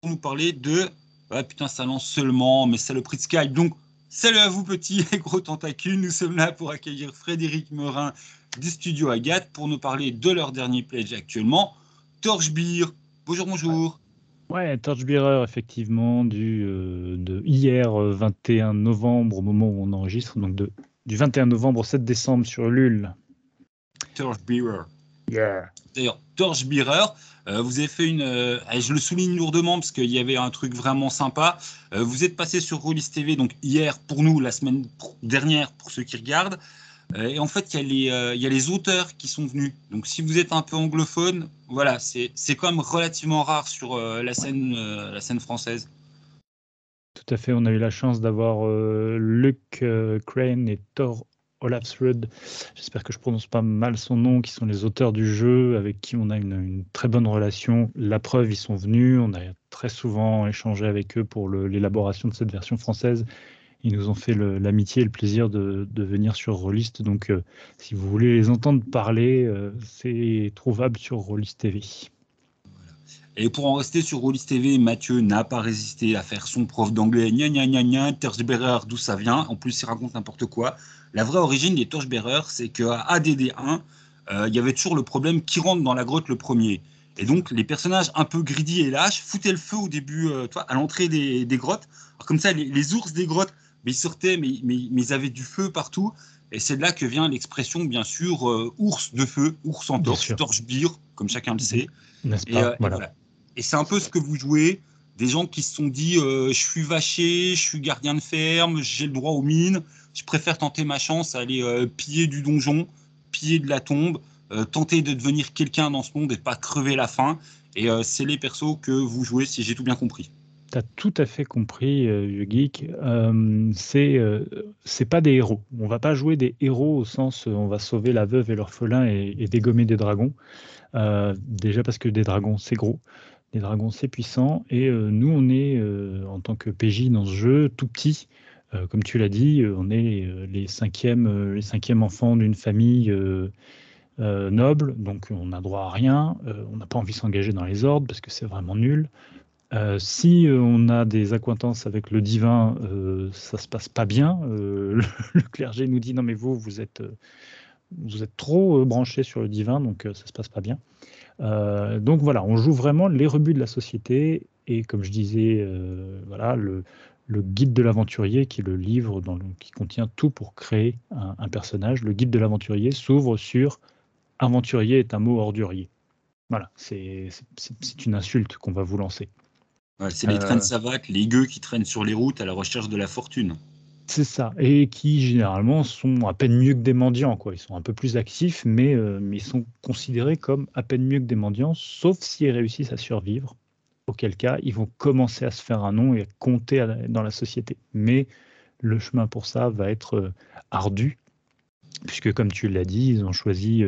pour nous parler de... Ouais, putain, ça lance seulement, mais c'est le prix de Skype. Donc, salut à vous, petits et gros tentacules. Nous sommes là pour accueillir Frédéric Morin du studio Agathe pour nous parler de leur dernier pledge actuellement, Torchbeer. Bonjour, bonjour. Ouais, Torchbearer, effectivement, de hier 21 novembre, au moment où on enregistre, donc du 21 novembre au 7 décembre sur LUL. Torchbearer. Yeah. D'ailleurs, Torchbearer, vous avez fait je le souligne lourdement parce qu'il y avait un truc vraiment sympa. Vous êtes passé sur Rollis TV, donc hier pour nous, la semaine dernière pour ceux qui regardent. Et en fait, il y a les auteurs qui sont venus. Donc, si vous êtes un peu anglophone, voilà, c'est quand même relativement rare sur la scène française. Tout à fait, on a eu la chance d'avoir Luke Crane et Thor Olafsrud, j'espère que je prononce pas mal son nom, qui sont les auteurs du jeu, avec qui on a une très bonne relation. La preuve, ils sont venus, on a très souvent échangé avec eux pour l'élaboration de cette version française. Ils nous ont fait l'amitié et le plaisir de venir sur Rollist. Donc, si vous voulez les entendre parler, c'est trouvable sur Rollist TV. Et pour en rester sur Rollis TV, Mathieu n'a pas résisté à faire son prof d'anglais, gna gna gna gna, Torchbearer, d'où ça vient. En plus, il raconte n'importe quoi. La vraie origine des Torchbearers, c'est qu'à ADD1, il y avait toujours le problème qui rentre dans la grotte le premier. Et donc, les personnages un peu greedy et lâches foutaient le feu au début, à l'entrée des grottes. Alors, comme ça, les ours des grottes, ils sortaient, mais ils avaient du feu partout. Et c'est de là que vient l'expression, bien sûr, ours de feu, ours en Bien torche, sûr. torche-beer, comme chacun le sait. N'est-ce Et, pas? et Voilà. voilà. Et c'est un peu ce que vous jouez. Des gens qui se sont dit je suis vaché, je suis gardien de ferme, j'ai le droit aux mines, je préfère tenter ma chance à aller piller du donjon, piller de la tombe, tenter de devenir quelqu'un dans ce monde et pas crever la faim. Et c'est les persos que vous jouez, si j'ai tout bien compris. Tu as tout à fait compris, vieux geek. C'est pas des héros. On va pas jouer des héros au sens on va sauver la veuve et l'orphelin et dégommer des dragons. Déjà parce que des dragons, c'est gros. Des dragons, c'est puissant. Et nous, on est, en tant que PJ dans ce jeu, tout petit. Comme tu l'as dit, on est les cinquièmes enfants d'une famille noble. Donc, on n'a droit à rien. On n'a pas envie de s'engager dans les ordres parce que c'est vraiment nul. Si on a des accointances avec le divin, ça se passe pas bien. Le clergé nous dit non mais vous êtes trop branché sur le divin, donc ça se passe pas bien. Donc voilà, on joue vraiment les rebuts de la société et comme je disais, voilà le guide de l'aventurier, qui est le livre qui contient tout pour créer un personnage. Le guide de l'aventurier s'ouvre sur aventurier est un mot ordurier. Voilà, c'est une insulte qu'on va vous lancer. Ouais, c'est les traînes Euh, savates, les gueux qui traînent sur les routes à la recherche de la fortune. C'est ça, et qui généralement sont à peine mieux que des mendiants, quoi. Ils sont un peu plus actifs, mais ils sont considérés comme à peine mieux que des mendiants, sauf s'ils réussissent à survivre, auquel cas ils vont commencer à se faire un nom et à compter dans la société. Mais le chemin pour ça va être ardu, puisque comme tu l'as dit, ils ont choisi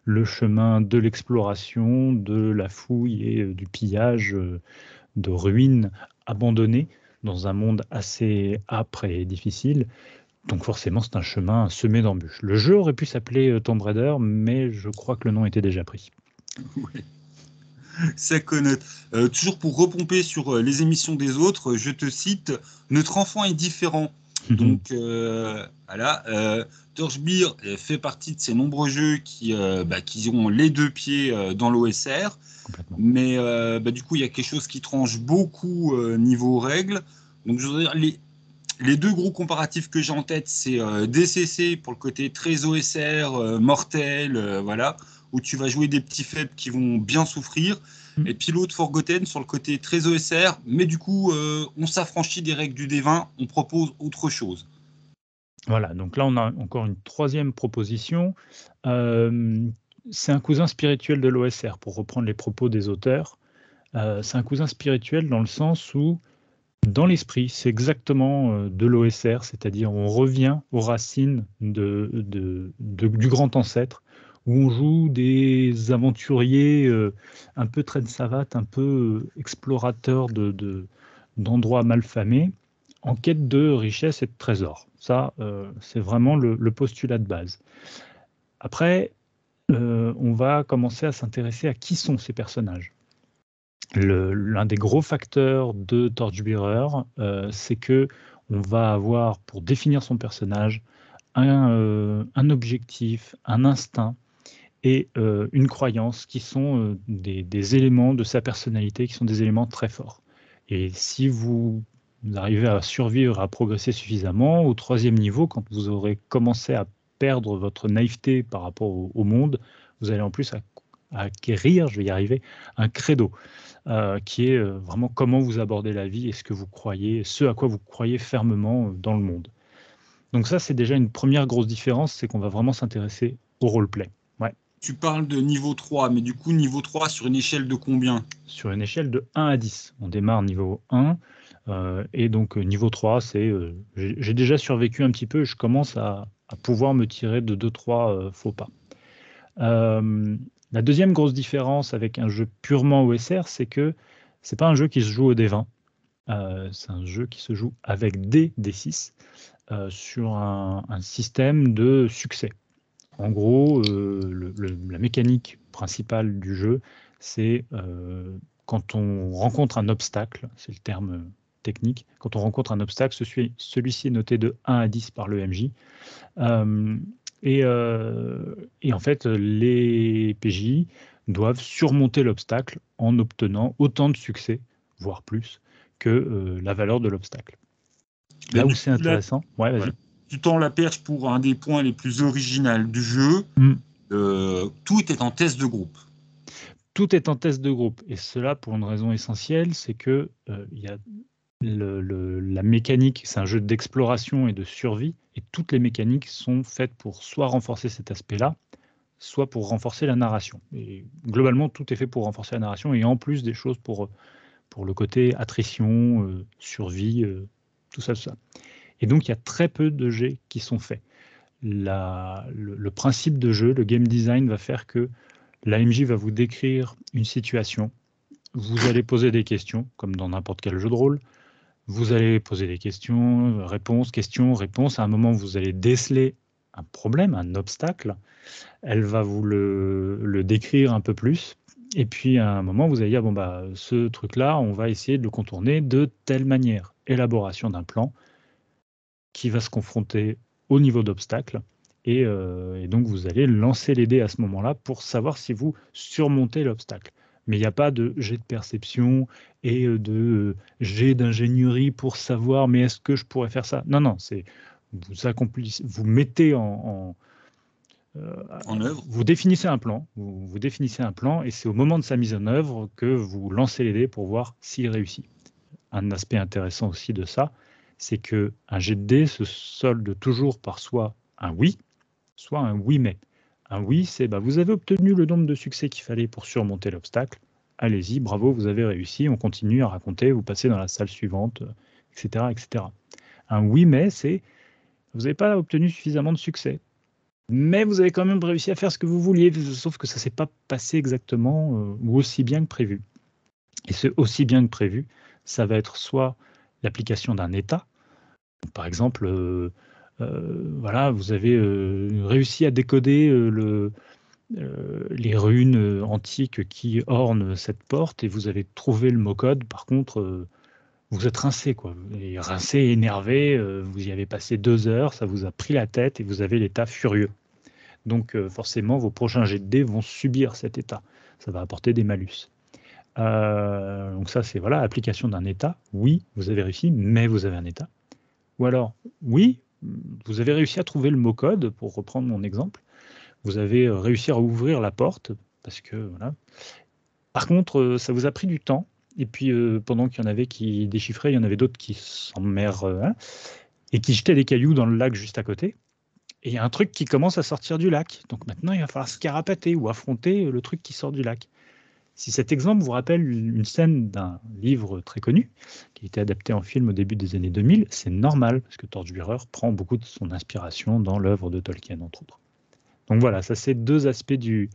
le chemin de l'exploration, de la fouille et du pillage de ruines abandonnées dans un monde assez âpre et difficile. Donc forcément, c'est un chemin semé d'embûches. Le jeu aurait pu s'appeler Tomb Raider, mais je crois que le nom était déjà pris. Ouais, ça connote. Toujours pour repomper sur les émissions des autres, je te cite, notre enfant est différent. Donc voilà, Torchbeer fait partie de ces nombreux jeux qui ont les deux pieds dans l'OSR, Complètement. mais du coup il y a quelque chose qui tranche beaucoup niveau règles. Donc je veux dire, les deux gros comparatifs que j'ai en tête, c'est DCC pour le côté très OSR, mortel, voilà, où tu vas jouer des petits faibles qui vont bien souffrir. Et puis l'autre, Forgotten, sur le côté très OSR, mais du coup, on s'affranchit des règles du D20, on propose autre chose. Voilà, donc là on a encore une troisième proposition. Euh, c'est un cousin spirituel de l'OSR, pour reprendre les propos des auteurs. C'est un cousin spirituel dans le sens où, dans l'esprit, c'est exactement de l'OSR, c'est-à-dire on revient aux racines du grand ancêtre, où on joue des aventuriers un peu traîne savate, un peu explorateurs d'endroits malfamés, en quête de richesse et de trésors. Ça, c'est vraiment le postulat de base. Après, on va commencer à s'intéresser à qui sont ces personnages. L'un des gros facteurs de Torchbearer, c'est que on va avoir, pour définir son personnage, un objectif, un instinct et une croyance qui sont des éléments de sa personnalité, qui sont des éléments très forts. Et si vous arrivez à survivre, à progresser suffisamment, au 3e niveau, quand vous aurez commencé à perdre votre naïveté par rapport au monde, vous allez en plus acquérir, je vais y arriver, un credo, qui est vraiment comment vous abordez la vie et ce à quoi vous croyez fermement dans le monde. Donc ça, c'est déjà une première grosse différence, c'est qu'on va vraiment s'intéresser au roleplay. Ouais. Tu parles de niveau 3, mais du coup, niveau 3 sur une échelle de combien? Sur une échelle de 1 à 10. On démarre niveau 1, et donc niveau 3, c'est j'ai déjà survécu un petit peu, je commence à pouvoir me tirer de 2-3 faux pas. La deuxième grosse différence avec un jeu purement OSR, c'est que c'est pas un jeu qui se joue au D20, c'est un jeu qui se joue avec des D6 sur un système de succès. En gros, la mécanique principale du jeu, c'est quand on rencontre un obstacle, c'est le terme technique, quand on rencontre un obstacle, celui-ci est noté de 1 à 10 par le MJ. Et en fait, les PJ doivent surmonter l'obstacle en obtenant autant de succès, voire plus, que la valeur de l'obstacle. Là où c'est intéressant, ouais, vas-y. Voilà. Tu tends la perche pour un des points les plus originaux du jeu. Tout est en test de groupe. Tout est en test de groupe. Et cela pour une raison essentielle, c'est que il y a la mécanique, c'est un jeu d'exploration et de survie, et toutes les mécaniques sont faites pour soit renforcer cet aspect-là, soit pour renforcer la narration. Et globalement, tout est fait pour renforcer la narration, et en plus des choses pour le côté attrition, survie, tout ça, tout ça. Et donc, il y a très peu de jets qui sont faits. Le principe de jeu, le game design va faire que l'AMJ va vous décrire une situation, vous allez poser des questions, comme dans n'importe quel jeu de rôle, vous allez poser des questions, questions, réponses. À un moment, vous allez déceler un problème, un obstacle. Elle va vous le décrire un peu plus. Et puis, à un moment, vous allez dire, bon, bah, ce truc-là, on va essayer de le contourner de telle manière. Élaboration d'un plan qui va se confronter au niveau d'obstacle. Et donc, vous allez lancer les dés à ce moment-là pour savoir si vous surmontez l'obstacle. Mais il n'y a pas de jet de perception et de jet d'ingénierie pour savoir, mais est-ce que je pourrais faire ça? Non, non, c'est vous mettez en œuvre. Vous définissez un plan, vous définissez un plan, et c'est au moment de sa mise en œuvre que vous lancez les dés pour voir s'il réussit. Un aspect intéressant aussi de ça, c'est que un jet de dés se solde toujours par soit un oui, soit un oui mais. Un oui, c'est vous avez obtenu le nombre de succès qu'il fallait pour surmonter l'obstacle. Allez-y, bravo, vous avez réussi, on continue à raconter, vous passez dans la salle suivante, etc., etc. Un oui mais, c'est vous n'avez pas obtenu suffisamment de succès, mais vous avez quand même réussi à faire ce que vous vouliez, sauf que ça ne s'est pas passé exactement ou aussi bien que prévu. Et ce aussi bien que prévu, ça va être soit l'application d'un état. Par exemple, voilà, vous avez réussi à décoder les runes antiques qui ornent cette porte, et vous avez trouvé le mot-code. Par contre, vous êtes rincé, quoi. Et rincé, énervé, vous y avez passé 2 heures, ça vous a pris la tête et vous avez l'état furieux. Donc forcément, vos prochains jets de dés vont subir cet état. Ça va apporter des malus. Donc ça, c'est voilà, application d'un état. Oui, vous avez réussi, mais vous avez un état. Ou alors, oui, vous avez réussi à trouver le mot-code, pour reprendre mon exemple. Vous avez réussi à ouvrir la porte, parce que voilà. Par contre, ça vous a pris du temps. Et puis, pendant qu'il y en avait qui déchiffraient, il y en avait d'autres qui s'emmerdent, et qui jetaient des cailloux dans le lac juste à côté. Et il y a un truc qui commence à sortir du lac. Donc maintenant, il va falloir se carapater ou affronter le truc qui sort du lac. Si cet exemple vous rappelle une scène d'un livre très connu, qui a été adapté en film au début des années 2000, c'est normal, parce que Torchbearer prend beaucoup de son inspiration dans l'œuvre de Tolkien, entre autres. Donc voilà, ça c'est 2 aspects du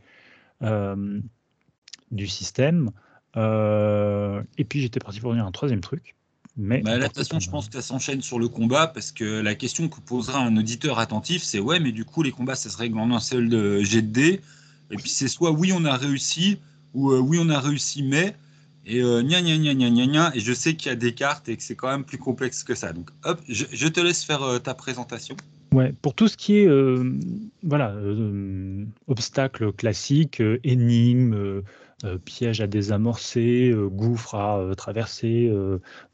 système. Et puis j'étais parti pour dire un 3e truc. Mais là, de toute façon, je pense que ça s'enchaîne sur le combat, parce que la question que posera un auditeur attentif, c'est ouais, mais du coup, les combats, ça se règle en un seul jet de dés. Et puis c'est soit oui, on a réussi, ou oui, on a réussi, mais. Et gna gna gna gna gna gna, et je sais qu'il y a des cartes et que c'est quand même plus complexe que ça. Donc hop, je te laisse faire ta présentation. Ouais, pour tout ce qui est voilà, obstacles classiques, énigmes, pièges à désamorcer, gouffres à traverser,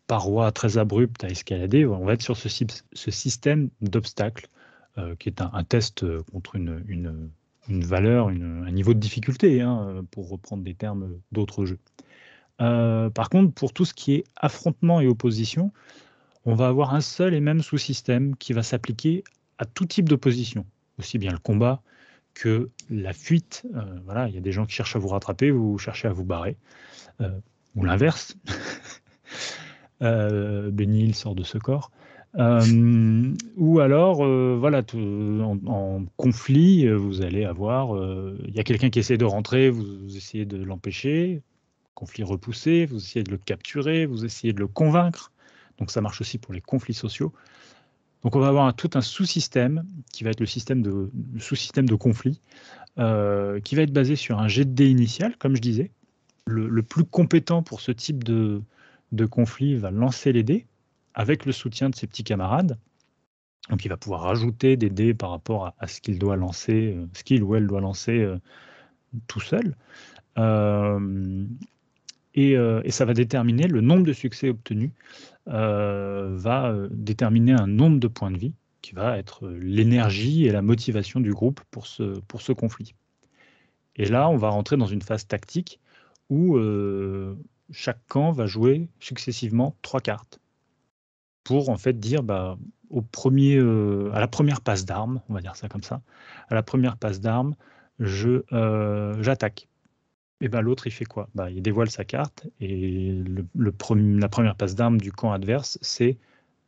parois très abruptes à escalader, on va être sur ce système d'obstacles qui est un test contre une valeur, un niveau de difficulté, hein, pour reprendre des termes d'autres jeux. Par contre, pour tout ce qui est affrontement et opposition, on va avoir un seul et même sous-système qui va s'appliquer à tout type d'opposition, aussi bien le combat que la fuite. Voilà, il y a des gens qui cherchent à vous rattraper, vous cherchez à vous barrer, ou l'inverse. Bénil sort de ce corps. Ou alors, voilà, en conflit, vous allez avoir, il y a quelqu'un qui essaie de rentrer, vous essayez de l'empêcher, conflit repoussé, vous essayez de le capturer, vous essayez de le convaincre. Donc ça marche aussi pour les conflits sociaux. Donc on va avoir tout un sous-système qui va être le sous-système de conflit, qui va être basé sur un jet de dés initial, comme je disais. Le plus compétent pour ce type de conflit va lancer les dés avec le soutien de ses petits camarades. Donc il va pouvoir rajouter des dés par rapport à ce qu'il doit lancer, ce qu'il ou elle doit lancer tout seul. Et ça va déterminer le nombre de succès obtenus, va déterminer un nombre de points de vie qui va être l'énergie et la motivation du groupe pour ce conflit. Et là, on va rentrer dans une phase tactique où chaque camp va jouer successivement 3 cartes pour en fait dire à la première passe d'armes, on va dire ça comme ça, à la première passe d'armes, j'attaque. Et l'autre, il fait quoi? Il dévoile sa carte et la première passe d'armes du camp adverse, c'est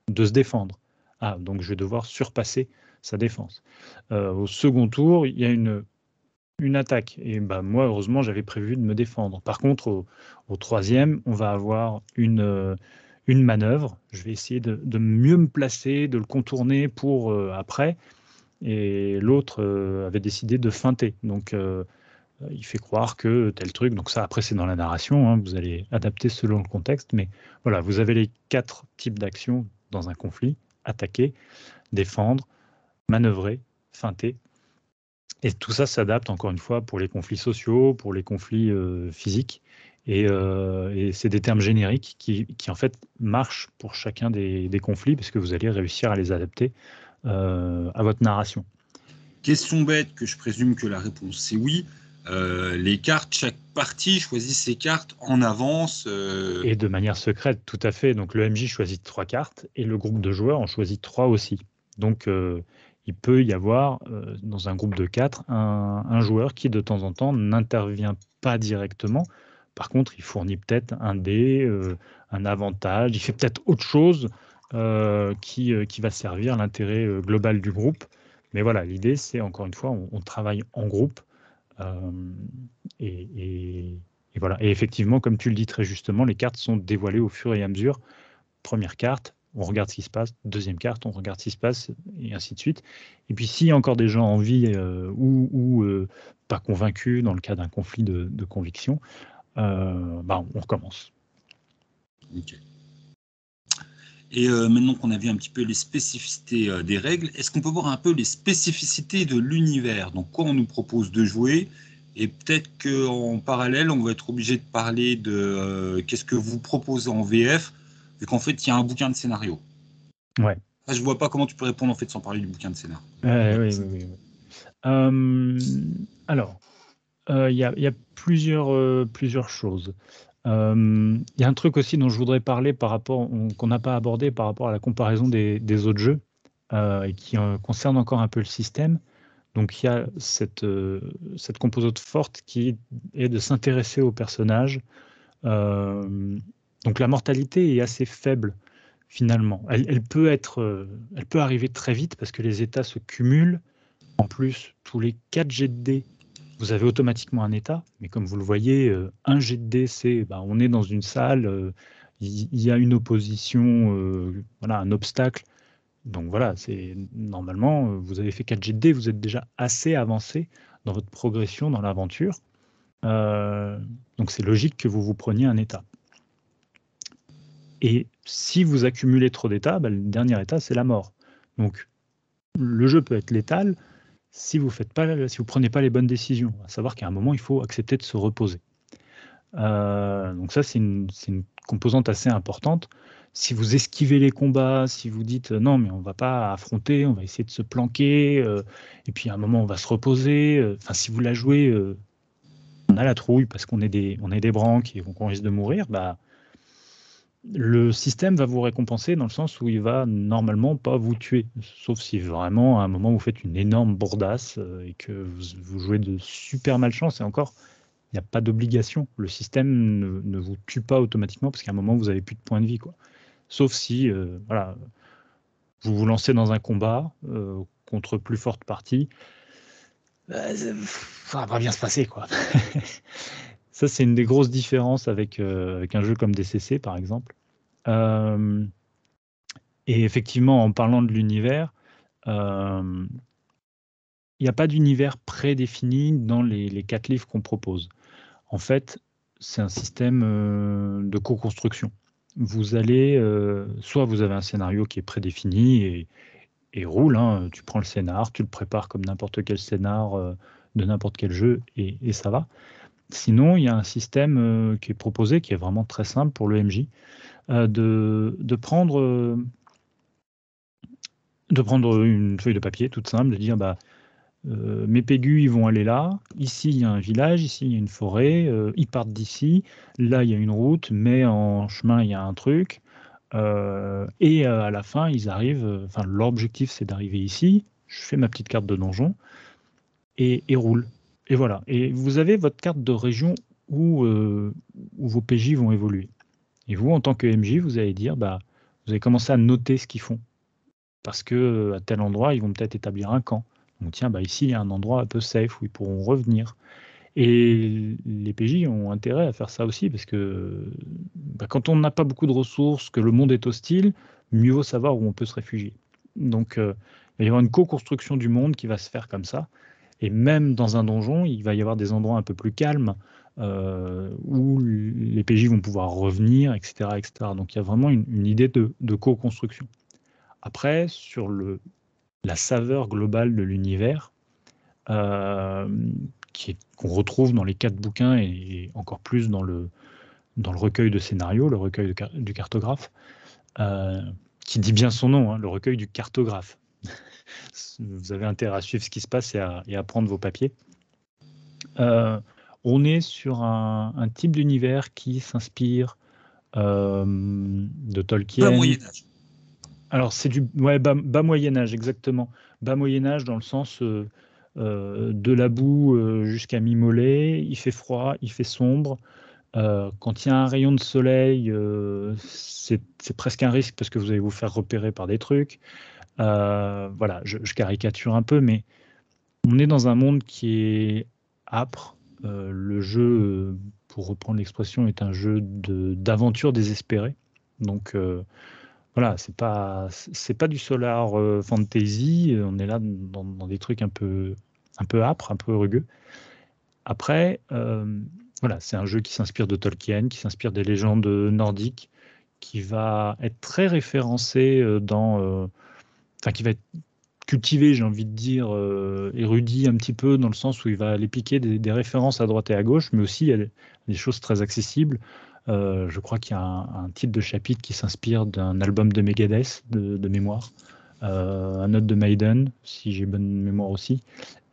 de se défendre. Ah, donc je vais devoir surpasser sa défense. Au second tour, il y a une attaque. Et moi, heureusement, j'avais prévu de me défendre. Par contre, au troisième, on va avoir une manœuvre. Je vais essayer de mieux me placer, de le contourner pour après. Et l'autre avait décidé de feinter. Donc, il fait croire que tel truc, donc ça après c'est dans la narration, hein, vous allez adapter selon le contexte, mais voilà, vous avez les 4 types d'actions dans un conflit: attaquer, défendre, manœuvrer, feinter. Et tout ça s'adapte encore une fois pour les conflits sociaux, pour les conflits physiques, et c'est des termes génériques qui en fait marchent pour chacun des conflits, parce que vous allez réussir à les adapter à votre narration. Question bête, que je présume que la réponse c'est oui. Les cartes, chaque partie choisit ses cartes en avance. Et de manière secrète, tout à fait. Donc le MJ choisit 3 cartes et le groupe de joueurs en choisit 3 aussi. Donc il peut y avoir dans un groupe de 4 un joueur qui de temps en temps n'intervient pas directement. Par contre, il fournit peut-être un dé, un avantage, il fait peut-être autre chose qui va servir l'intérêt global du groupe. Mais voilà, l'idée c'est encore une fois, on travaille en groupe. Et voilà. Et effectivement, comme tu le dis très justement, les cartes sont dévoilées au fur et à mesure. Première carte, on regarde ce qui se passe. Deuxième carte, on regarde ce qui se passe, et ainsi de suite. Et puis, s'il y a encore des gens en vie ou pas convaincus dans le cas d'un conflit de conviction, on recommence. Okay. Et maintenant qu'on a vu un petit peu les spécificités des règles, est-ce qu'on peut voir un peu les spécificités de l'univers? Donc, quoi on nous propose de jouer? Et peut-être qu'en parallèle, on va être obligé de parler de qu'est-ce que vous proposez en VF, vu qu'en fait, il y a un bouquin de scénario. Ouais. Je ne vois pas comment tu peux répondre en fait sans parler du bouquin de scénario. Oui. Alors, il y a plusieurs choses. Il y a un truc aussi dont je voudrais parler qu'on n'a pas abordé par rapport à la comparaison des autres jeux, et qui concerne encore un peu le système. Donc il y a cette composante forte qui est de s'intéresser aux personnages. Donc la mortalité est assez faible finalement. Elle peut arriver très vite parce que les états se cumulent. En plus, tous les 4 jets de dés, vous avez automatiquement un état, mais comme vous le voyez, un jet de dés, c'est on est dans une salle, il y a une opposition, voilà, un obstacle. Donc voilà, normalement, vous avez fait 4 jets de dés, vous êtes déjà assez avancé dans votre progression dans l'aventure. Donc c'est logique que vous preniez un état. Et si vous accumulez trop d'états, le dernier état, c'est la mort. Donc, le jeu peut être létal si vous prenez pas les bonnes décisions. À savoir qu'à un moment, il faut accepter de se reposer. Donc ça, c'est une composante assez importante. Si vous esquivez les combats, si vous dites non, mais on va pas affronter, on va essayer de se planquer, et puis à un moment, on va se reposer. Enfin, si vous la jouez, on a la trouille parce qu'on est des branques et qu'on risque de mourir, le système va vous récompenser dans le sens où il va normalement pas vous tuer, sauf si vraiment à un moment vous faites une énorme bourdasse et que vous jouez de super malchance, et encore, il n'y a pas d'obligation. Le système ne vous tue pas automatiquement parce qu'à un moment vous n'avez plus de points de vie, quoi. Sauf si voilà, vous vous lancez dans un combat contre plus forte partie, ça va bien se passer, quoi. Ça, c'est une des grosses différences avec un jeu comme DCC, par exemple. Et effectivement, en parlant de l'univers, il n'y a pas d'univers prédéfini dans les 4 livres qu'on propose. En fait, c'est un système de co-construction. Vous allez, soit vous avez un scénario qui est prédéfini et roule, hein, tu prends le scénar, tu le prépares comme n'importe quel scénar de n'importe quel jeu et ça va. Sinon, il y a un système qui est proposé, qui est vraiment très simple pour le MJ, de prendre une feuille de papier toute simple, de dire mes pégus ils vont aller là, ici il y a un village, ici il y a une forêt, ils partent d'ici, là il y a une route, mais en chemin il y a un truc, et à la fin ils arrivent, enfin leur objectif c'est d'arriver ici, je fais ma petite carte de donjon, et roule. Et voilà, et vous avez votre carte de région où vos PJ vont évoluer. Et vous, en tant que MJ, vous allez dire, vous allez commencer à noter ce qu'ils font. Parce que à tel endroit, ils vont peut-être établir un camp. Donc tiens, ici, il y a un endroit un peu safe où ils pourront revenir. Et les PJ ont intérêt à faire ça aussi, parce que quand on n'a pas beaucoup de ressources, que le monde est hostile, mieux vaut savoir où on peut se réfugier. Donc il va y avoir une co-construction du monde qui va se faire comme ça. Et même dans un donjon, il va y avoir des endroits un peu plus calmes où les PJ vont pouvoir revenir, etc., etc. Donc il y a vraiment une idée de co-construction. Après, sur la saveur globale de l'univers, qu'on retrouve dans les 4 bouquins et encore plus dans le recueil de scénarios, le recueil du cartographe, qui dit bien son nom, hein, le recueil du cartographe. Vous avez intérêt à suivre ce qui se passe et à prendre vos papiers. On est sur un type d'univers qui s'inspire de Tolkien. Bas Moyen-Âge. Alors, c'est du bas Moyen-Âge, exactement. Bas Moyen-Âge dans le sens de la boue jusqu'à mi-mollet. Il fait froid, il fait sombre. Quand il y a un rayon de soleil, c'est presque un risque parce que vous allez vous faire repérer par des trucs. Voilà, je caricature un peu, mais on est dans un monde qui est âpre. Le jeu, pour reprendre l'expression, est un jeu d'aventure désespérée. Donc voilà, c'est pas du solar fantasy. On est là dans des trucs un peu âpres, un peu rugueux. Après, voilà, c'est un jeu qui s'inspire de Tolkien, qui s'inspire des légendes nordiques, qui va être très référencé enfin qui va être cultivé, j'ai envie de dire, érudit un petit peu, dans le sens où il va aller piquer des références à droite et à gauche, mais aussi il y a des choses très accessibles. Je crois qu'il y a un titre de chapitre qui s'inspire d'un album de Megadeth, de mémoire, un autre de Maiden, si j'ai bonne mémoire aussi,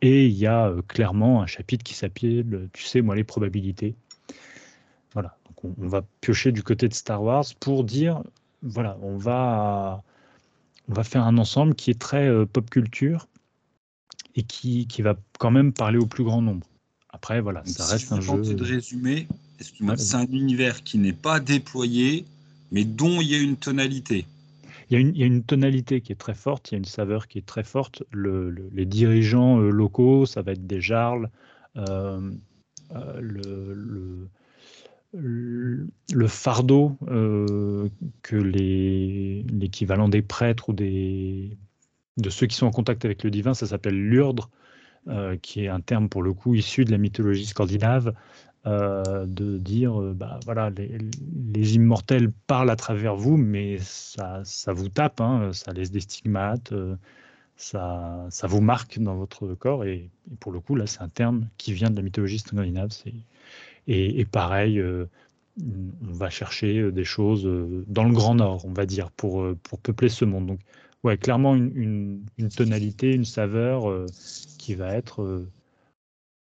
et il y a clairement un chapitre qui s'appelle, tu sais, moi, les probabilités. Voilà, donc on va piocher du côté de Star Wars pour dire, voilà, on va faire un ensemble qui est très pop culture et qui va quand même parler au plus grand nombre. Après, voilà, Donc, ça si reste je vous un jeu. tentais de résumer, excuse-moi, Ouais, c'est un univers qui n'est pas déployé, mais dont il y a une tonalité. il y a une tonalité qui est très forte, il y a une saveur qui est très forte. Les dirigeants locaux, ça va être des jarls. Euh, le fardeau que l'équivalent des prêtres ou de ceux qui sont en contact avec le divin, ça s'appelle l'urdre, qui est un terme pour le coup issu de la mythologie scandinave. de dire, bah, voilà, les immortels parlent à travers vous, mais ça vous tape, hein, ça laisse des stigmates, ça vous marque dans votre corps. Et pour le coup, là, c'est un terme qui vient de la mythologie scandinave. Et pareil, on va chercher des choses dans le Grand Nord, on va dire, pour peupler ce monde. Donc, ouais, clairement une tonalité, une saveur qui va être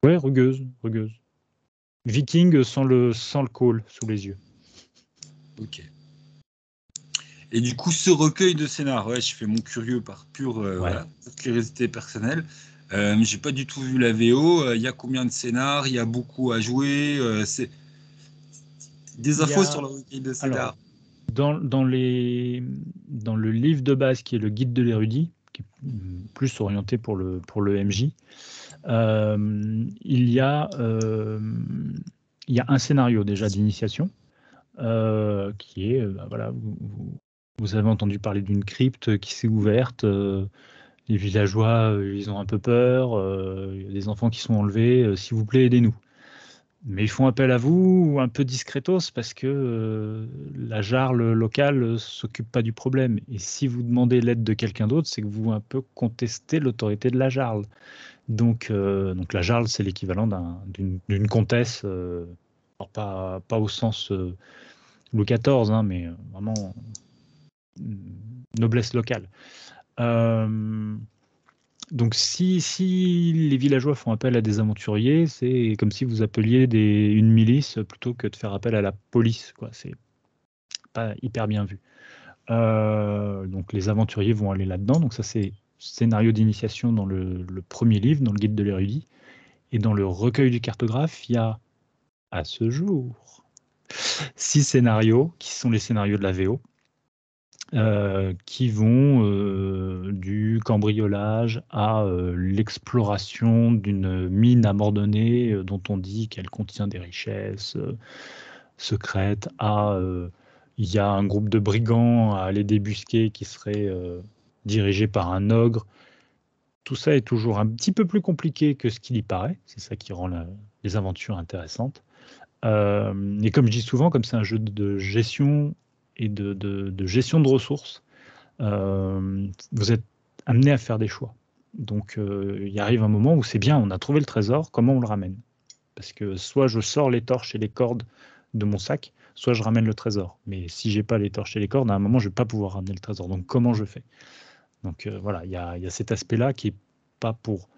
ouais, rugueuse, rugueuse. Viking sans le call sous les yeux. Ok. Et du coup, ce recueil de scénar, ouais, je fais mon curieux par pure Ouais. voilà, curiosité personnelle. J'ai pas du tout vu la VO. Il y a combien de scénars? Il y a beaucoup à jouer. C'est des Il y infos sur a, le recueil de alors, scénar. dans le livre de base qui est le guide de l'érudit, qui est plus orienté pour le MJ, il y a un scénario déjà d'initiation qui est, bah, voilà, vous avez entendu parler d'une crypte qui s'est ouverte. Les villageois, ils ont un peu peur. Il y a des enfants qui sont enlevés. S'il vous plaît, aidez-nous. Mais ils font appel à vous un peu discretos parce que la jarle locale s'occupe pas du problème. Et si vous demandez l'aide de quelqu'un d'autre, c'est que vous un peu contestez l'autorité de la jarle. Donc la jarle, c'est l'équivalent d'une comtesse, alors pas au sens Louis XIV, hein, mais vraiment noblesse locale. Euh, donc si les villageois font appel à des aventuriers, c'est comme si vous appeliez une milice plutôt que de faire appel à la police, quoi. C'est pas hyper bien vu. Donc les aventuriers vont aller là-dedans. Donc ça, c'est scénario d'initiation dans le premier livre, dans le guide de l'érudit. Et dans le recueil du cartographe, il y a, à ce jour, 6 scénarios, qui sont les scénarios de la VO, qui vont du cambriolage à l'exploration d'une mine abandonnée dont on dit qu'elle contient des richesses secrètes, à il y a un groupe de brigands à aller débusquer qui serait dirigé par un ogre. Tout ça est toujours un petit peu plus compliqué que ce qu'il y paraît. C'est ça qui rend les aventures intéressantes. Et comme je dis souvent, comme c'est un jeu de gestion et de gestion de ressources, vous êtes amené à faire des choix. Donc il arrive un moment où c'est bien, on a trouvé le trésor, comment on le ramène? Parce que soit je sors les torches et les cordes de mon sac, soit je ramène le trésor. Mais si j'ai pas les torches et les cordes, à un moment, je vais pas pouvoir ramener le trésor. Donc comment je fais? Donc voilà, il y a cet aspect-là qui est pas pour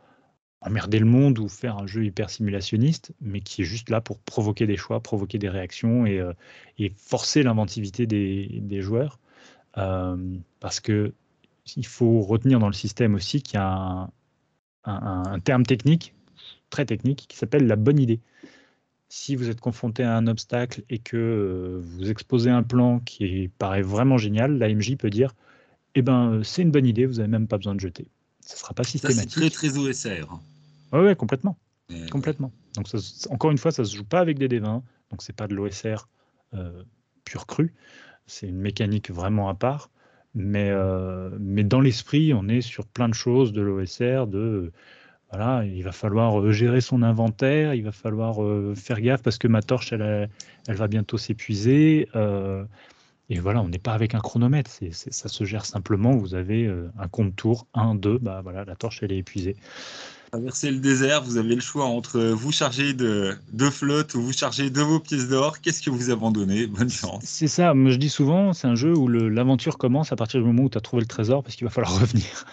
emmerder le monde ou faire un jeu hyper simulationniste, mais qui est juste là pour provoquer des choix, provoquer des réactions et forcer l'inventivité des joueurs. Parce que il faut retenir dans le système aussi qu'il y a un terme technique, très technique, qui s'appelle la bonne idée. Si vous êtes confronté à un obstacle et que vous exposez un plan qui paraît vraiment génial, l'AMJ peut dire eh ben, c'est une bonne idée, vous n'avez même pas besoin de jeter. Ce ne sera pas Ça, c'est très, systématique. très OSR. Oui, ouais, complètement. Ouais. Complètement. Donc, encore une fois, ça ne se joue pas avec des D20, donc c'est pas de l'OSR pur cru. C'est une mécanique vraiment à part. Mais dans l'esprit, on est sur plein de choses de l'OSR, voilà, il va falloir gérer son inventaire, il va falloir faire gaffe parce que ma torche, elle va bientôt s'épuiser. Et voilà, on n'est pas avec un chronomètre, ça se gère simplement. Vous avez un compte tour, 1, 2, bah voilà, la torche, elle est épuisée. Traverser le désert, vous avez le choix entre vous charger de flotte ou vous charger de vos pièces d'or. Qu'est-ce que vous abandonnez? Bonne chance. C'est ça, moi je dis souvent, c'est un jeu où l'aventure commence à partir du moment où tu as trouvé le trésor parce qu'il va falloir revenir.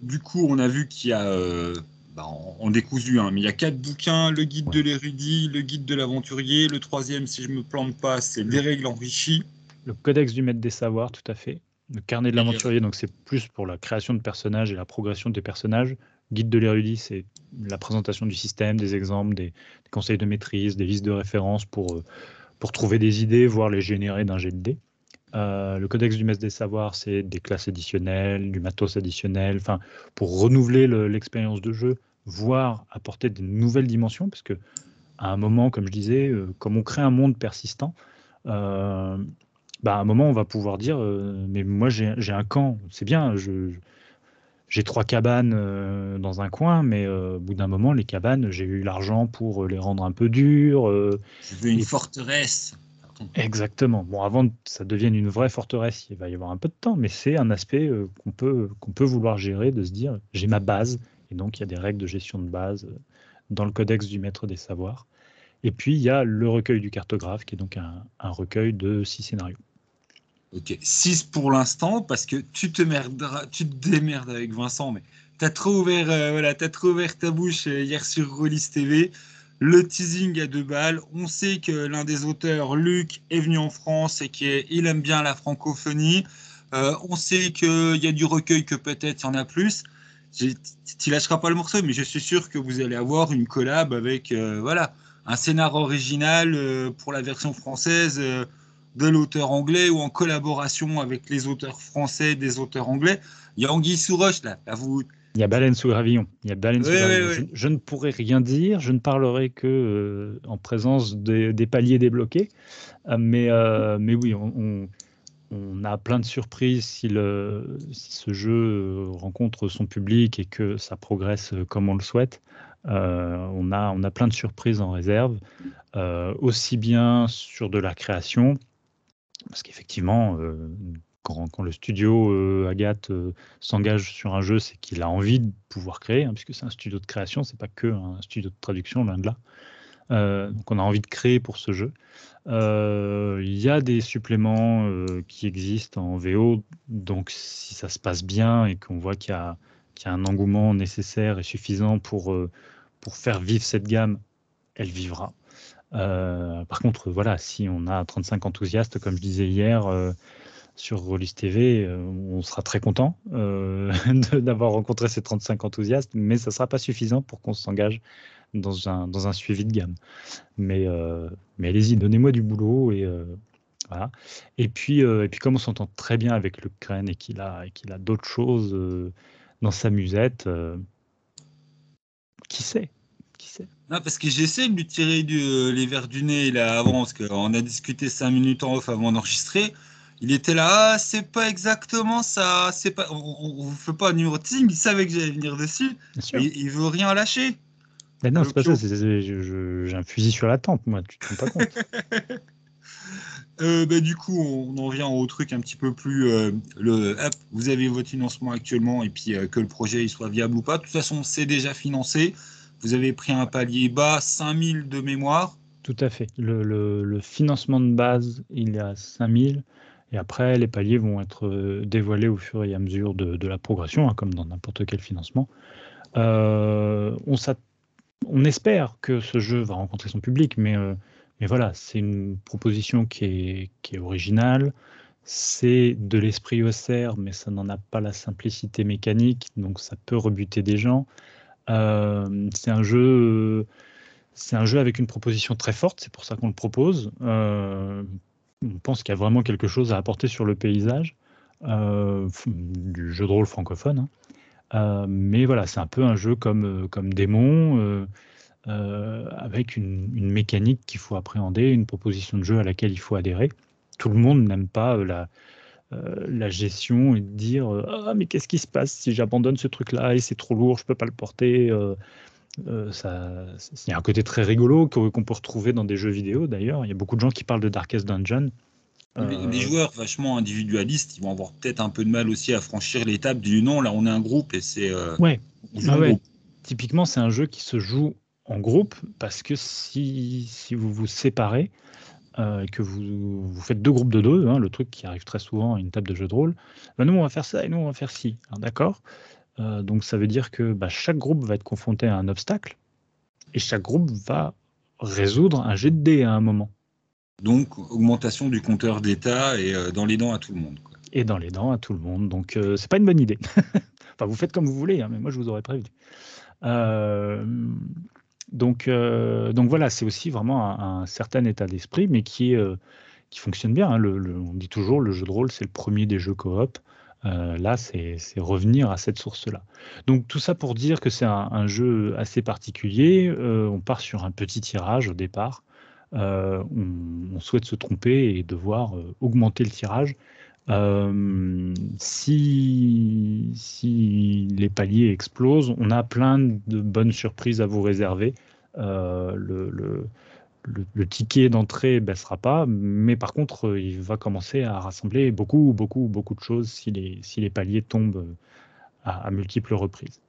Du coup, on a vu qu'il y a, en décousu, hein, mais il y a 4 bouquins, le guide de Ouais. l'érudit, le guide de l'aventurier, le troisième, si je me plante pas, c'est des règles enrichies. Le codex du maître des savoirs, tout à fait. Le carnet de Et, l'aventurier, donc c'est plus pour la création de personnages et la progression des personnages. Guide de l'érudit, c'est la présentation du système, des exemples, des conseils de maîtrise, des listes de références pour trouver des idées, voire les générer d'un jet de dés. Le codex du maître des savoirs, c'est des classes additionnelles, du matos additionnel, enfin, pour renouveler l'expérience de jeu, voire apporter de nouvelles dimensions, parce que à un moment, comme je disais, comme on crée un monde persistant, bah, à un moment, on va pouvoir dire mais moi, j'ai un camp, c'est bien, j'ai 3 cabanes dans un coin, mais au bout d'un moment, les cabanes, j'ai eu l'argent pour les rendre un peu dures. Je veux une Et forteresse. Pardon. exactement. Bon, avant que ça devienne une vraie forteresse, il va y avoir un peu de temps, mais c'est un aspect qu'on peut vouloir gérer, de se dire, j'ai ma base, et donc il y a des règles de gestion de base dans le codex du maître des savoirs. Et puis, il y a le recueil du cartographe, qui est donc un recueil de 6 scénarios. Ok, 6 pour l'instant, parce que tu te démerdes avec Vincent, mais t'as trop ouvert, voilà, t'as trop ouvert ta bouche hier sur Rollis TV. Le teasing à 2 balles. On sait que l'un des auteurs, Luc, est venu en France et qu'il aime bien la francophonie. On sait qu'il y a du recueil, que peut-être il y en a plus. Tu lâcheras pas le morceau, mais je suis sûr que vous allez avoir une collab avec voilà, un scénar original pour la version française. De l'auteur anglais ou en collaboration avec les auteurs français des auteurs anglais. Il y a Anguille sous roche, là. Là vous... Il y a Baleine sous gravillon. Il y a Baleine Oui, sous oui, gravillon. Je, oui. je ne pourrais rien dire. Je ne parlerai que en présence des paliers débloqués. Mais oui, on a plein de surprises si ce jeu rencontre son public et que ça progresse comme on le souhaite. On a plein de surprises en réserve, aussi bien sur de la création, parce qu'effectivement, quand le studio Agathe s'engage sur un jeu, c'est qu'il a envie de pouvoir créer, hein, puisque c'est un studio de création, c'est pas que un studio de traduction, loin de là. Donc on a envie de créer pour ce jeu. Il y a des suppléments qui existent en VO, donc si ça se passe bien et qu'on voit qu'il y a un engouement nécessaire et suffisant pour faire vivre cette gamme, elle vivra. Par contre, voilà, si on a 35 enthousiastes, comme je disais hier sur Rollis TV, on sera très content d'avoir rencontré ces 35 enthousiastes, mais ça ne sera pas suffisant pour qu'on s'engage dans un suivi de gamme. Mais allez-y, donnez-moi du boulot voilà. Et puis comme on s'entend très bien avec Luc Crane et qu'il a d'autres choses dans sa musette, qui sait? Qui sait? Non, parce que j'essaie de lui tirer les verres du nez là avant, parce qu'on a discuté 5 minutes en off avant d'enregistrer. Il était là, ah, c'est pas exactement ça, c'est pas, on vous fait pas un numéro de teasing, il savait que j'allais venir dessus, Bien mais sûr. il veut rien lâcher. Mais non, c'est pas Donc, ça. J'ai un fusil sur la tempe, moi. Tu te rends pas compte? bah, du coup, on en vient au truc un petit peu plus. Hop, vous avez votre financement actuellement et puis que le projet il soit viable ou pas. De toute façon, c'est déjà financé. Vous avez pris un palier bas, 5000 de mémoire. Tout à fait. Le financement de base, il est à 5000. Et après, les paliers vont être dévoilés au fur et à mesure de la progression, hein, comme dans n'importe quel financement. On espère que ce jeu va rencontrer son public, mais voilà, c'est une proposition qui est originale. C'est de l'esprit OSR, mais ça n'en a pas la simplicité mécanique, donc ça peut rebuter des gens. C'est un jeu avec une proposition très forte, c'est pour ça qu'on le propose. On pense qu'il y a vraiment quelque chose à apporter sur le paysage du jeu de rôle francophone, hein. Mais voilà, c'est un peu un jeu comme Démon, avec une mécanique qu'il faut appréhender, une proposition de jeu à laquelle il faut adhérer. Tout le monde n'aime pas la gestion et de dire ah, mais qu'est-ce qui se passe si j'abandonne ce truc-là et c'est trop lourd, je ne peux pas le porter. Il y a un côté très rigolo qu'on peut retrouver dans des jeux vidéo d'ailleurs. Il y a beaucoup de gens qui parlent de Darkest Dungeon. Les joueurs vachement individualistes, ils vont avoir peut-être un peu de mal aussi à franchir l'étape du non, là on est un groupe et c'est Ouais, on joue ah en ouais. groupe. Typiquement, c'est un jeu qui se joue en groupe parce que si vous vous séparez, et que vous faites 2 groupes de 2, hein, le truc qui arrive très souvent à une table de jeu de rôle, bah, nous on va faire ça et nous on va faire ci. Alors, d'accord? Donc ça veut dire que bah, chaque groupe va être confronté à un obstacle et chaque groupe va résoudre un jet de dés à un moment. Donc augmentation du compteur d'état et dans les dents à tout le monde, quoi. Et dans les dents à tout le monde. Donc c'est pas une bonne idée. Enfin, vous faites comme vous voulez, hein, mais moi je vous aurais prévenu. Euh, donc voilà, c'est aussi vraiment un certain état d'esprit, mais qui fonctionne bien, hein. On dit toujours le jeu de rôle, c'est le premier des jeux coop. Là, c'est revenir à cette source-là. Donc tout ça pour dire que c'est un jeu assez particulier. On part sur un petit tirage au départ. On souhaite se tromper et devoir augmenter le tirage Si les paliers explosent, on a plein de bonnes surprises à vous réserver. Le ticket d'entrée ne baissera pas, mais par contre, il va commencer à rassembler beaucoup, beaucoup, beaucoup de choses si les paliers tombent à multiples reprises.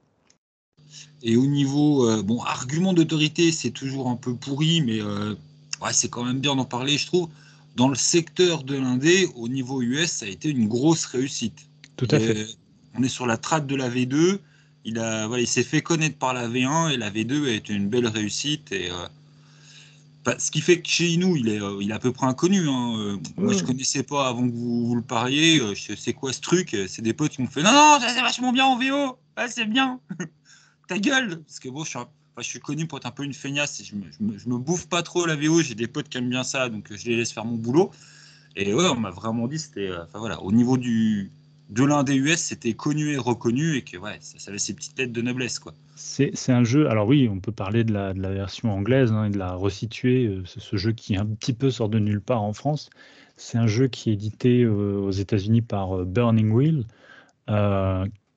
Et au niveau, bon, argument d'autorité, c'est toujours un peu pourri, mais ouais, c'est quand même bien d'en parler, je trouve. Dans le secteur de l'indé, au niveau US, ça a été une grosse réussite. Tout à fait. On est sur la trace de la V2. Voilà, il s'est fait connaître par la V1 et la V2 a été une belle réussite. Et, ce qui fait que chez nous, il est à peu près inconnu. Hein. Moi, je connaissais pas avant que vous le parliez. C'est quoi ce truc? C'est des potes qui m'ont fait non, non, c'est vachement bien en VO. Ouais, c'est bien. Ta gueule. Parce que bon, je suis connu pour être un peu une feignasse. Je me bouffe pas trop la VO. J'ai des potes qui aiment bien ça, donc je les laisse faire mon boulot. Et ouais, on m'a vraiment dit, c'était. Enfin voilà, au niveau de l'un des US, c'était connu et reconnu et que ouais, ça avait ses petites lettres de noblesse, quoi. C'est un jeu, alors oui, on peut parler de la version anglaise hein, et de la resituer, ce jeu qui un petit peu sort de nulle part en France. C'est un jeu qui est édité aux États-Unis par Burning Wheel,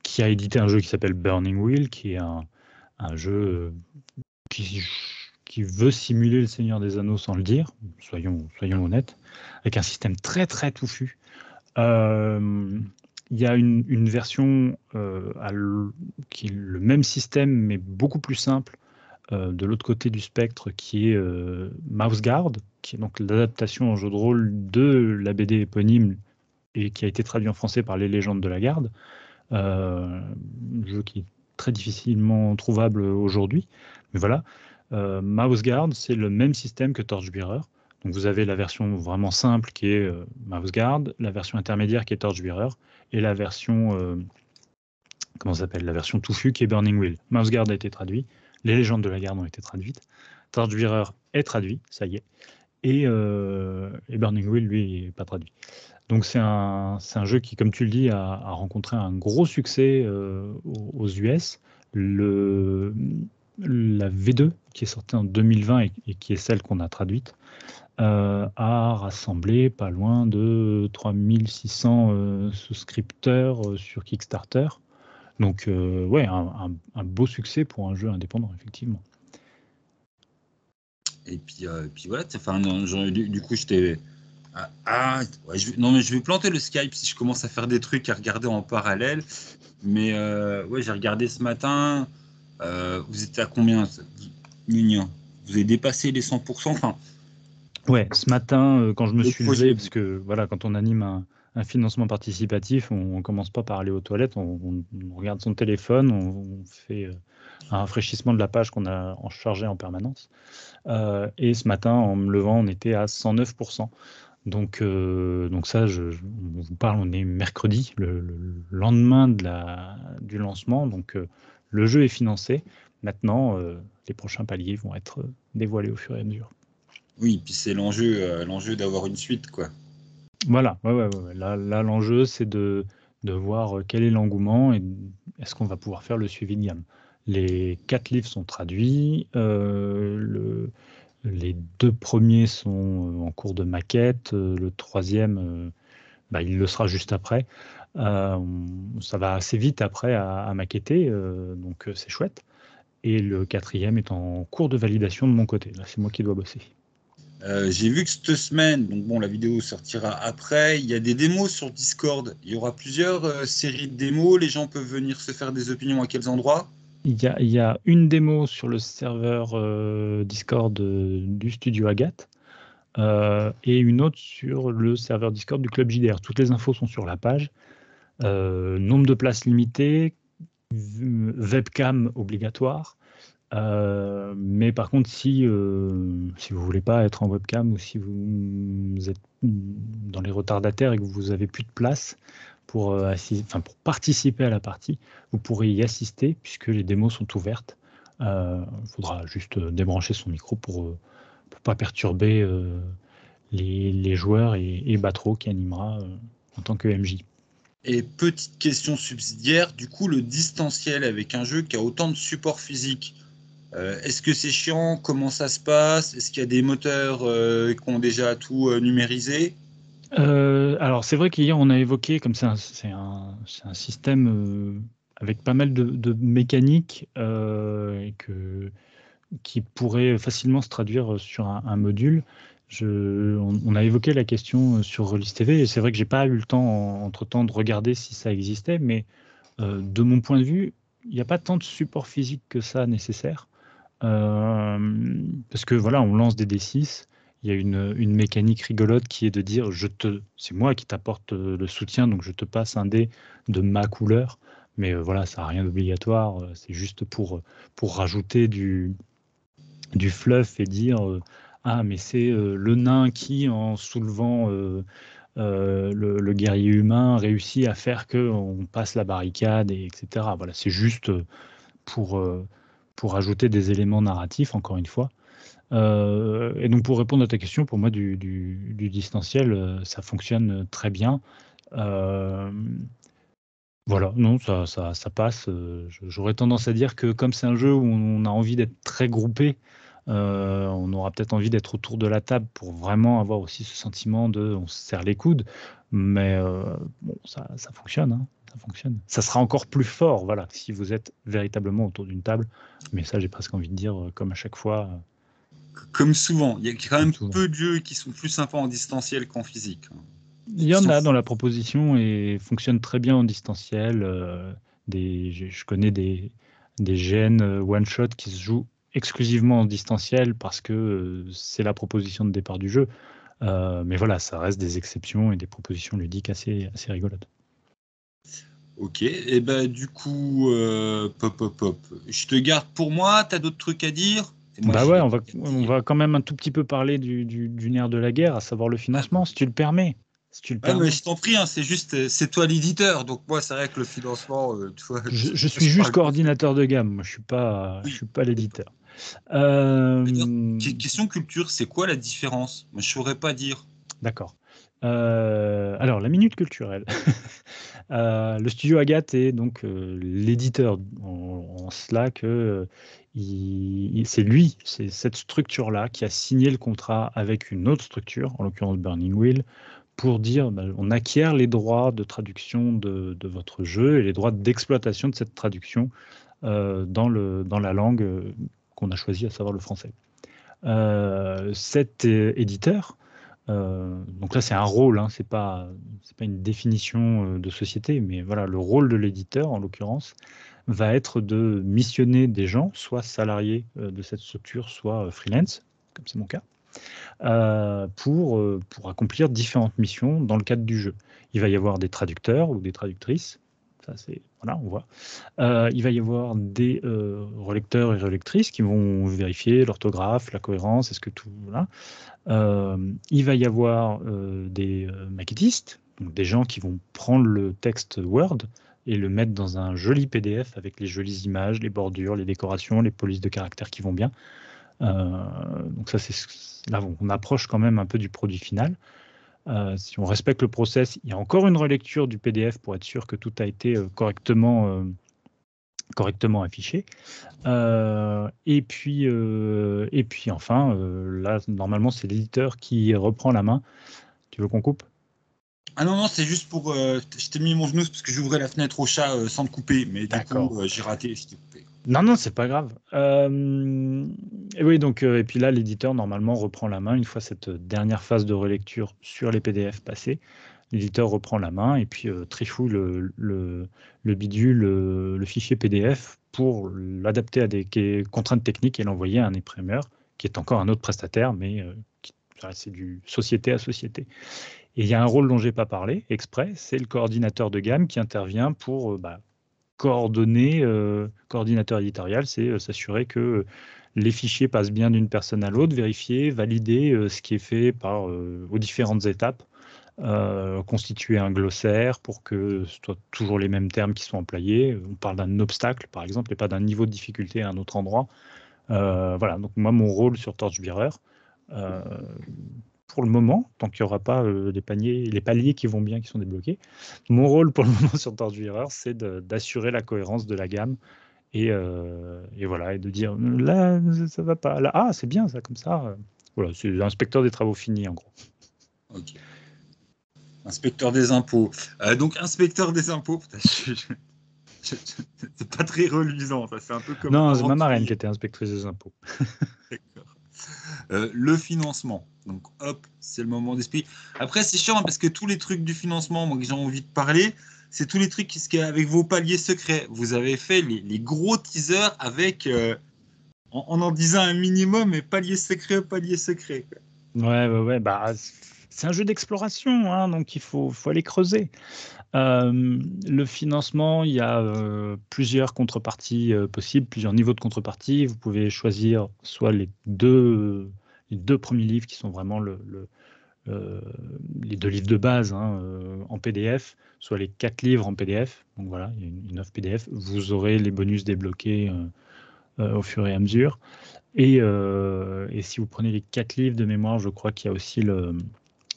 qui a édité un jeu qui s'appelle Burning Wheel, qui est un jeu qui veut simuler le Seigneur des Anneaux sans le dire, soyons honnêtes, avec un système très très touffu. Il y a une version qui est le même système, mais beaucoup plus simple, de l'autre côté du spectre, qui est Mouse Guard, qui est donc l'adaptation en jeu de rôle de la BD éponyme et qui a été traduit en français par Les Légendes de la Garde. Un jeu qui est très difficilement trouvable aujourd'hui. Mais voilà, Mouse Guard, c'est le même système que Torchbearer. Donc vous avez la version vraiment simple qui est Mouse Guard, la version intermédiaire qui est Torchbearer, et la version comment ça s'appelle, la version touffue qui est Burning Wheel. Mouse Guard a été traduit, les légendes de la garde ont été traduites, Torchbearer est traduit, ça y est, et Burning Wheel, lui, n'est pas traduit. Donc c'est un jeu qui, comme tu le dis, a rencontré un gros succès aux US. La V2, qui est sortie en 2020 et qui est celle qu'on a traduite, a rassemblé pas loin de 3600 souscripteurs sur Kickstarter. Donc ouais, un beau succès pour un jeu indépendant, effectivement. Et puis voilà, enfin, non, du coup, j'étais. Ouais, non, mais je vais planter le Skype si je commence à faire des trucs à regarder en parallèle. Mais ouais, j'ai regardé ce matin. Vous êtes à combien? Vous avez dépassé les 100%. Enfin, ouais, ce matin, quand je me le suis projet. levé, parce que voilà, quand on anime un financement participatif, on ne commence pas par aller aux toilettes, on regarde son téléphone, on fait un rafraîchissement de la page qu'on a en chargé en permanence. Et ce matin, en me levant, on était à 109%. Donc ça, on vous parle, on est mercredi, le lendemain du lancement. Donc le jeu est financé. Maintenant, les prochains paliers vont être dévoilés au fur et à mesure. Oui, puis c'est l'enjeu d'avoir une suite, quoi. Voilà, ouais. Là, l'enjeu, c'est de voir quel est l'engouement et est-ce qu'on va pouvoir faire le suivi de gamme. Les 4 livres sont traduits. Les 2 premiers sont en cours de maquette. Le 3e, il le sera juste après. Ça va assez vite après à maqueter, donc c'est chouette. Et le 4e est en cours de validation de mon côté. Là, c'est moi qui dois bosser. J'ai vu que cette semaine, donc bon, la vidéo sortira après, il y a des démos sur Discord. Il y aura plusieurs séries de démos. Les gens peuvent venir se faire des opinions à quels endroits? Il y a une démo sur le serveur Discord du studio Agathe et une autre sur le serveur Discord du club JDR. Toutes les infos sont sur la page. Nombre de places limitées, webcam obligatoire. Mais par contre, si vous voulez pas être en webcam ou si vous êtes dans les retardataires et que vous avez plus de place pour pour participer à la partie, vous pourrez y assister puisque les démos sont ouvertes. Il faudra juste débrancher son micro pour pas perturber les joueurs et Batro qui animera en tant que MJ. Et petite question subsidiaire, du coup, le distanciel avec un jeu qui a autant de support physique, est-ce que c'est chiant? Comment ça se passe? Est-ce qu'il y a des moteurs qui ont déjà tout numérisé? Alors, c'est vrai qu'hier, on a évoqué, comme c'est un système avec pas mal de mécaniques et qui pourrait facilement se traduire sur un module. On a évoqué la question sur Release TV, et c'est vrai que j'ai pas eu le temps, entre-temps, de regarder si ça existait, mais de mon point de vue, il n'y a pas tant de support physique que ça nécessaire. Parce que voilà, on lance des D6, il y a une mécanique rigolote qui est de dire c'est moi qui t'apporte le soutien, donc je te passe un dé de ma couleur, mais voilà, ça n'a rien d'obligatoire, c'est juste pour rajouter du fluff et dire ah, mais c'est le nain qui, en soulevant le guerrier humain, réussit à faire qu'on passe la barricade, etc. Voilà, c'est juste pour, euh, pour ajouter des éléments narratifs, encore une fois. Et donc, pour répondre à ta question, pour moi, du distanciel, ça fonctionne très bien. Voilà, non, ça passe. J'aurais tendance à dire que comme c'est un jeu où on a envie d'être très groupé, on aura peut-être envie d'être autour de la table pour vraiment avoir aussi ce sentiment de on se serre les coudes. Mais bon, ça fonctionne, hein, ça fonctionne. Ça sera encore plus fort, voilà, si vous êtes véritablement autour d'une table. Mais ça, j'ai presque envie de dire, comme à chaque fois, Comme souvent, il y a quand comme même souvent. peu de jeux qui sont plus sympas en distanciel qu'en physique. Il y en a dans la proposition et fonctionne très bien en distanciel. Je connais des GN one-shot qui se jouent exclusivement en distanciel parce que c'est la proposition de départ du jeu. Mais voilà, ça reste des exceptions et des propositions ludiques assez rigolotes. Ok, et ben du coup, pop. Je te garde pour moi, t'as d'autres trucs à dire? Et moi, Bah ouais, j'ai on va quand même un tout petit peu parler du nerf de la guerre, à savoir le financement, si tu le permets. Si tu le Ouais, mais permets. je t'en prie, hein, c'est juste, c'est toi l'éditeur, donc moi, c'est vrai que le financement, tu vois, Je suis je juste parle que coordinateur de gamme, moi je oui. suis pas l'éditeur. D'ailleurs, Euh, question culture, c'est quoi la différence? Moi, je saurais pas dire. D'accord. Alors, la minute culturelle. Le studio Agathe est donc l'éditeur en cela que c'est lui, c'est cette structure-là qui a signé le contrat avec une autre structure, en l'occurrence Burning Wheel, pour dire bah, on acquiert les droits de traduction de votre jeu et les droits d'exploitation de cette traduction dans la langue qu'on a choisie, à savoir le français. Cet éditeur, donc là c'est un rôle, hein, c'est pas une définition de société, mais voilà, le rôle de l'éditeur en l'occurrence va être de missionner des gens, soit salariés de cette structure, soit freelance, comme c'est mon cas, pour accomplir différentes missions dans le cadre du jeu. Il va y avoir des traducteurs ou des traductrices, ça c'est voilà, on voit. Il va y avoir des relecteurs et relectrices qui vont vérifier l'orthographe, la cohérence, est-ce que tout voilà. Il va y avoir des maquettistes, donc des gens qui vont prendre le texte Word et le mettre dans un joli PDF avec les jolies images, les bordures, les décorations, les polices de caractères qui vont bien. Donc ça, là, on approche quand même un peu du produit final. Si on respecte le process, il y a encore une relecture du PDF pour être sûr que tout a été correctement affiché. Et puis enfin, là, normalement, c'est l'éditeur qui reprend la main. Tu veux qu'on coupe? Ah non, non, c'est juste pour. Je t'ai mis mon genou parce que j'ouvrais la fenêtre au chat sans te couper, mais du coup, D'accord. j'ai raté, je t'ai coupé. Non, non, c'est pas grave. Et oui, donc, et puis là, l'éditeur, normalement, reprend la main une fois cette dernière phase de relecture sur les PDF passés. L'éditeur reprend la main et puis trifouille le bidule, le fichier PDF pour l'adapter à des contraintes techniques et l'envoyer à un imprimeur qui est encore un autre prestataire, mais c'est du société à société. Et il y a un rôle dont je n'ai pas parlé exprès, c'est le coordinateur de gamme qui intervient pour coordonner, coordinateur éditorial, c'est s'assurer que les fichiers passent bien d'une personne à l'autre, vérifier, valider ce qui est fait aux différentes étapes, constituer un glossaire pour que ce soit toujours les mêmes termes qui sont employés. On parle d'un obstacle, par exemple, et pas d'un niveau de difficulté à un autre endroit. Voilà, donc moi, mon rôle sur Torchbearer, pour le moment, tant qu'il n'y aura pas les paliers qui vont bien, qui sont débloqués, mon rôle pour le moment sur Torchbearer, c'est d'assurer la cohérence de la gamme et voilà, et de dire là, ça va pas, là, ah, c'est bien ça, comme ça. Voilà, c'est l'inspecteur des travaux finis, en gros. Ok. Inspecteur des impôts. Donc, inspecteur des impôts, putain, c'est pas très reluisant, ça. C'est un peu comme Non, c'est ma marraine qui aventurier. était inspectrice des impôts. D'accord. Le financement. Donc, hop, c'est le moment d'esprit. Après, c'est chiant parce que tous les trucs du financement, moi, que j'ai envie de parler, c'est tous les trucs avec vos paliers secrets. Vous avez fait les gros teasers avec, en disant un minimum, mais palier secret, palier secret. Quoi. Ouais, bah, c'est un jeu d'exploration, hein, donc faut aller creuser. Le financement, il y a plusieurs contreparties possibles, plusieurs niveaux de contrepartie. Vous pouvez choisir soit les deux premiers livres qui sont vraiment euh, les 2 livres de base hein, en PDF, soit les 4 livres en PDF. Donc voilà, il y a une offre PDF. Vous aurez les bonus débloqués au fur et à mesure. Et si vous prenez les 4 livres de mémoire, je crois qu'il y a aussi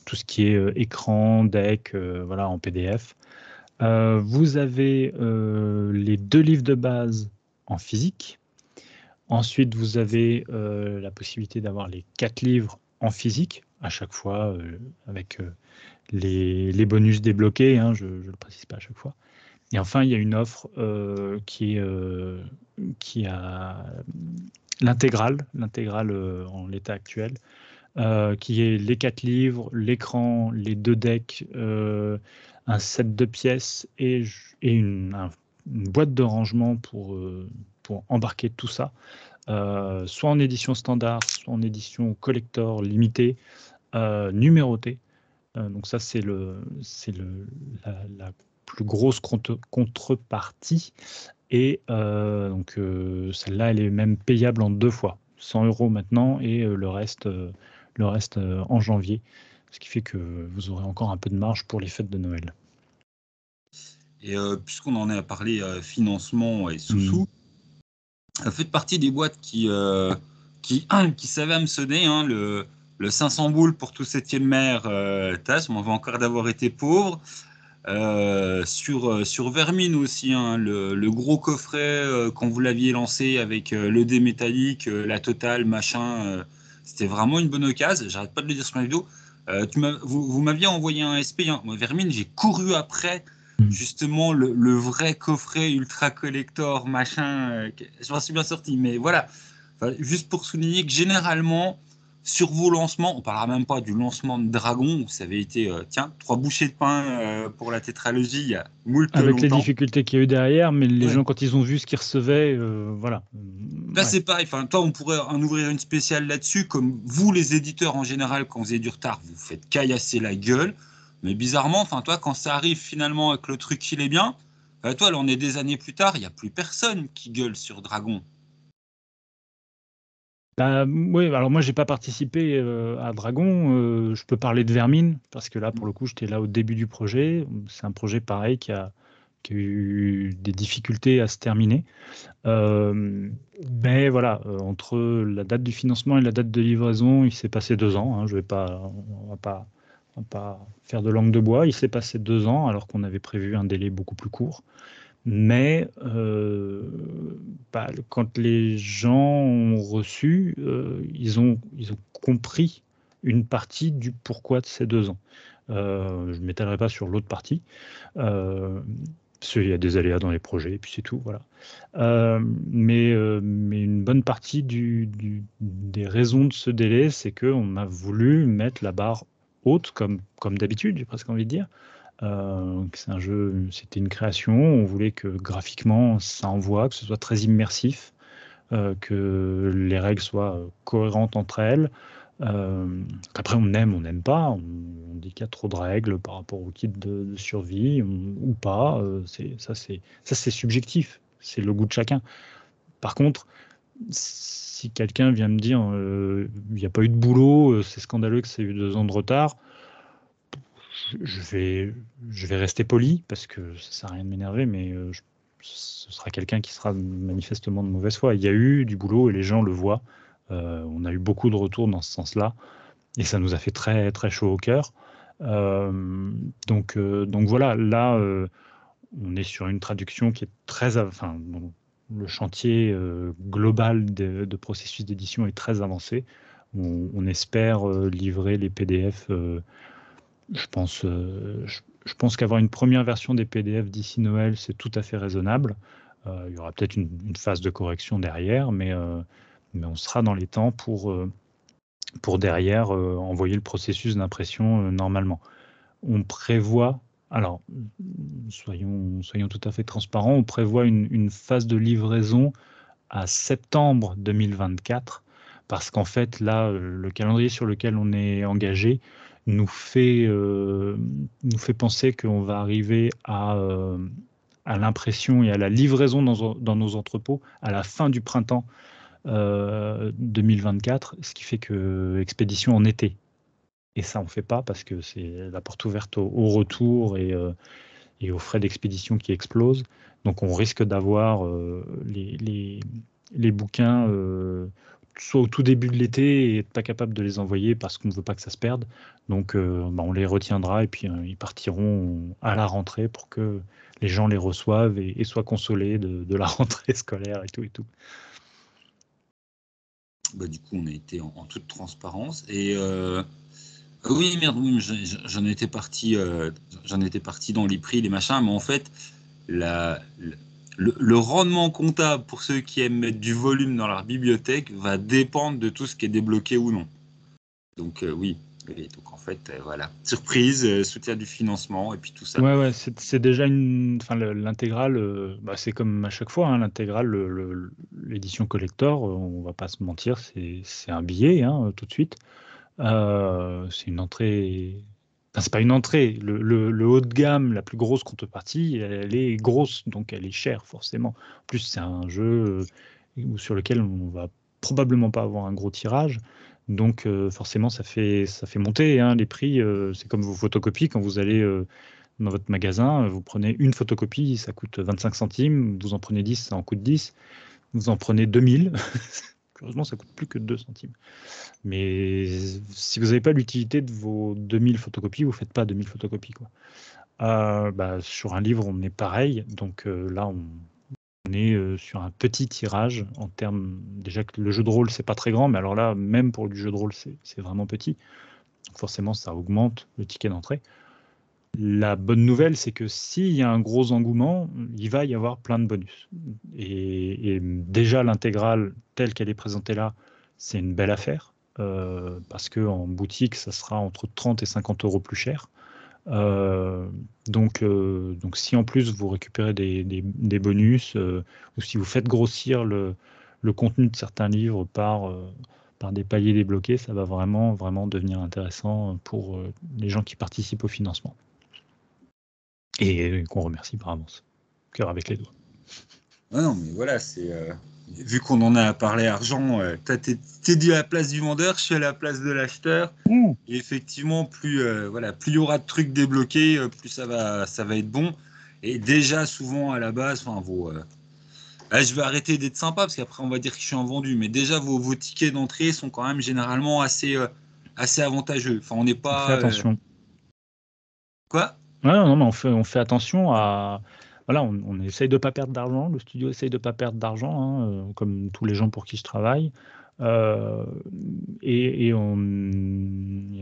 tout ce qui est écran, deck, voilà, en PDF. Vous avez les 2 livres de base en physique. Ensuite, vous avez la possibilité d'avoir les 4 livres en physique, à chaque fois, avec les bonus débloqués, hein, je ne le précise pas à chaque fois. Et enfin, il y a une offre qui a l'intégrale en l'état actuel, qui est les 4 livres, l'écran, les 2 decks, un set de pièces et une boîte de rangement pour embarquer tout ça, soit en édition standard, soit en édition collector limitée, numérotée. Donc ça, la plus grosse contrepartie. Et donc celle-là, elle est même payable en 2 fois, 100 € maintenant et le reste en janvier, ce qui fait que vous aurez encore un peu de marge pour les fêtes de Noël. Et puisqu'on en est à parler financement et Mm. sous-sous, faites partie des boîtes qui savaient me sonner, hein, le 500 boules pour tout septième maire, TAS, on m'en va encore d'avoir été pauvre. Sur Vermine aussi, hein, le gros coffret quand vous l'aviez lancé avec le dé métallique, la totale, machin, c'était vraiment une bonne occasion. J'arrête pas de le dire sur ma vidéo. Vous m'aviez envoyé un SP, hein. Moi, Vermine, j'ai couru après Mm. justement le vrai coffret ultra collector, machin. Je m'en suis bien sorti, mais voilà. Enfin, juste pour souligner que généralement, sur vos lancements, on ne parlera même pas du lancement de Dragon, où ça avait été, tiens, 3 bouchées de pain pour la tétralogie il y a moult Avec les longtemps. difficultés qu'il y a eu derrière, mais les Ouais. gens, quand ils ont vu ce qu'ils recevaient, voilà. Là, Ouais. c'est pareil. Enfin, toi, on pourrait en ouvrir une spéciale là-dessus. Comme vous, les éditeurs, en général, quand vous avez du retard, vous faites caillasser la gueule. Mais bizarrement, enfin, toi, quand ça arrive finalement avec le truc il est bien, toi, là, on est des années plus tard, il n'y a plus personne qui gueule sur Dragon. Bah, oui, alors moi, j'ai pas participé à Dragon. Je peux parler de Vermine, parce que là, pour le coup, j'étais là au début du projet. C'est un projet pareil qui a eu des difficultés à se terminer. Mais voilà, entre la date du financement et la date de livraison, il s'est passé 2 ans. Hein, on va pas faire de langue de bois. Il s'est passé 2 ans alors qu'on avait prévu un délai beaucoup plus court. Mais bah, quand les gens ont reçu, ils ont compris une partie du pourquoi de ces 2 ans. Je ne m'étalerai pas sur l'autre partie. Euh, Parce qu'il y a des aléas dans les projets, et puis c'est tout, voilà. Mais une bonne partie des raisons de ce délai, c'est qu'on a voulu mettre la barre haute, comme d'habitude, j'ai presque envie de dire. C'est un jeu, c'était une création, on voulait que graphiquement ça envoie, que ce soit très immersif, que les règles soient cohérentes entre elles. Après, on n'aime pas, on dit qu'il y a trop de règles par rapport au kit de survie, ou pas, ça c'est subjectif, c'est le goût de chacun. Par contre, si quelqu'un vient me dire il n'y a pas eu de boulot, c'est scandaleux que ça ait eu 2 ans de retard, je vais, je vais rester poli parce que ça sert à rien de m'énerver, mais ce sera quelqu'un qui sera manifestement de mauvaise foi. Il y a eu du boulot et les gens le voient. On a eu beaucoup de retours dans ce sens-là et ça nous a fait très très chaud au cœur. Donc voilà, là, on est sur une traduction qui est enfin, bon, le chantier global de processus d'édition est très avancé. On espère livrer les PDF Je pense, je pense qu'avoir une première version des PDF d'ici Noël, c'est tout à fait raisonnable. Il y aura peut-être une phase de correction derrière, mais on sera dans les temps pour derrière envoyer le processus d'impression normalement. On prévoit, alors soyons tout à fait transparents, on prévoit une phase de livraison à septembre 2024, parce qu'en fait, là, le calendrier sur lequel on est engagé nous fait penser qu'on va arriver à l'impression et à la livraison dans nos entrepôts à la fin du printemps 2024, ce qui fait que expédition en été. Et ça, on ne fait pas parce que c'est la porte ouverte au retour et aux frais d'expédition qui explosent. Donc on risque d'avoir les bouquins soit au tout début de l'été et être pas capable de les envoyer parce qu'on ne veut pas que ça se perde. Donc on les retiendra et puis ils partiront à la rentrée pour que les gens les reçoivent et soient consolés de la rentrée scolaire et tout et tout. Bah, du coup, on a été en toute transparence. Et oui, merde, oui, j'en étais parti dans les prix, les machins, mais en fait, le rendement comptable pour ceux qui aiment mettre du volume dans leur bibliothèque va dépendre de tout ce qui est débloqué ou non. Donc oui. Et donc en fait, voilà, surprise, soutien du financement et puis tout ça. Ouais, c'est déjà l'intégrale, c'est comme à chaque fois, hein, l'intégrale, l'édition collector, on va pas se mentir, c'est un billet, hein, tout de suite. C'est une entrée. Enfin, c'est pas une entrée. Le haut de gamme, la plus grosse contrepartie, elle est grosse, donc elle est chère, forcément. En plus, c'est un jeu sur lequel on va probablement pas avoir un gros tirage. Donc, forcément, ça fait monter, hein, les prix. C'est comme vos photocopies. Quand vous allez dans votre magasin, vous prenez une photocopie, ça coûte 25 centimes. Vous en prenez 10, ça en coûte 10. Vous en prenez 2000. Heureusement, ça coûte plus que 2 centimes. Mais si vous n'avez pas l'utilité de vos 2000 photocopies, vous ne faites pas 2000 photocopies, quoi. Sur un livre, on est pareil. Donc là, on est sur un petit tirage en termes. Déjà que le jeu de rôle, c'est pas très grand, mais alors là, même pour du jeu de rôle, c'est vraiment petit. Donc forcément, ça augmente le ticket d'entrée. La bonne nouvelle, c'est que s'il y a un gros engouement, il va y avoir plein de bonus. Et déjà, l'intégrale telle qu'elle est présentée là, c'est une belle affaire. Parce qu'en boutique, ça sera entre 30 et 50 euros plus cher. Donc si en plus vous récupérez des bonus, ou si vous faites grossir le contenu de certains livres par des paliers débloqués, ça va vraiment, vraiment devenir intéressant pour les gens qui participent au financement. Et qu'on remercie par avance. Cœur avec les doigts. Ah non, mais voilà, c'est... vu qu'on en a parlé argent, t'es dit à la place du vendeur, je suis à la place de l'acheteur. Et effectivement, plus il y aura de trucs débloqués, plus ça va être bon. Et déjà, souvent, à la base, je vais arrêter d'être sympa, parce qu'après, on va dire que je suis un vendu. Mais déjà, vos tickets d'entrée sont quand même généralement assez avantageux. Enfin, on n'est pas... On fait attention. Quoi ? Non, mais on fait attention à... Voilà, on essaye de ne pas perdre d'argent, le studio essaye de ne pas perdre d'argent, hein, comme tous les gens pour qui je travaille. Et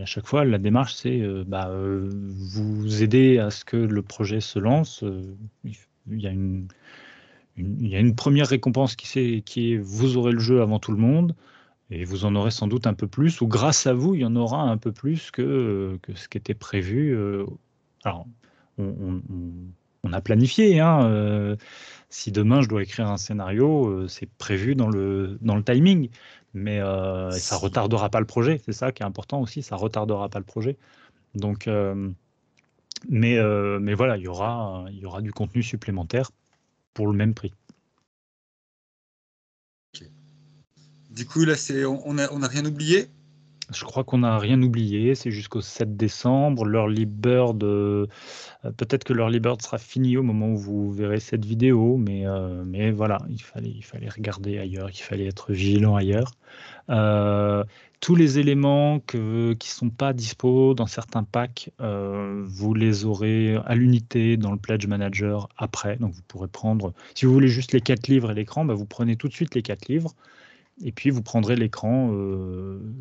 à chaque fois, la démarche, c'est vous aider à ce que le projet se lance. Il y a une première récompense qui est vous aurez le jeu avant tout le monde. Et vous en aurez sans doute un peu plus, ou grâce à vous, il y en aura un peu plus que ce qui était prévu. Alors, on a planifié, hein, si demain je dois écrire un scénario, c'est prévu dans le timing, mais ça retardera pas le projet. C'est ça qui est important aussi, ça retardera pas le projet. Donc, mais voilà, il y aura du contenu supplémentaire pour le même prix. Du coup, là, on a rien oublié ? Je crois qu'on n'a rien oublié, c'est jusqu'au 7 décembre. L'Early Bird, peut-être que l'Early Bird sera fini au moment où vous verrez cette vidéo, mais voilà, il fallait regarder ailleurs, il fallait être vigilant ailleurs. Tous les éléments qui ne sont pas dispo dans certains packs, vous les aurez à l'unité dans le Pledge Manager après. Donc vous pourrez prendre, si vous voulez juste les 4 livres et l'écran, vous prenez tout de suite les 4 livres. Et puis, vous prendrez l'écran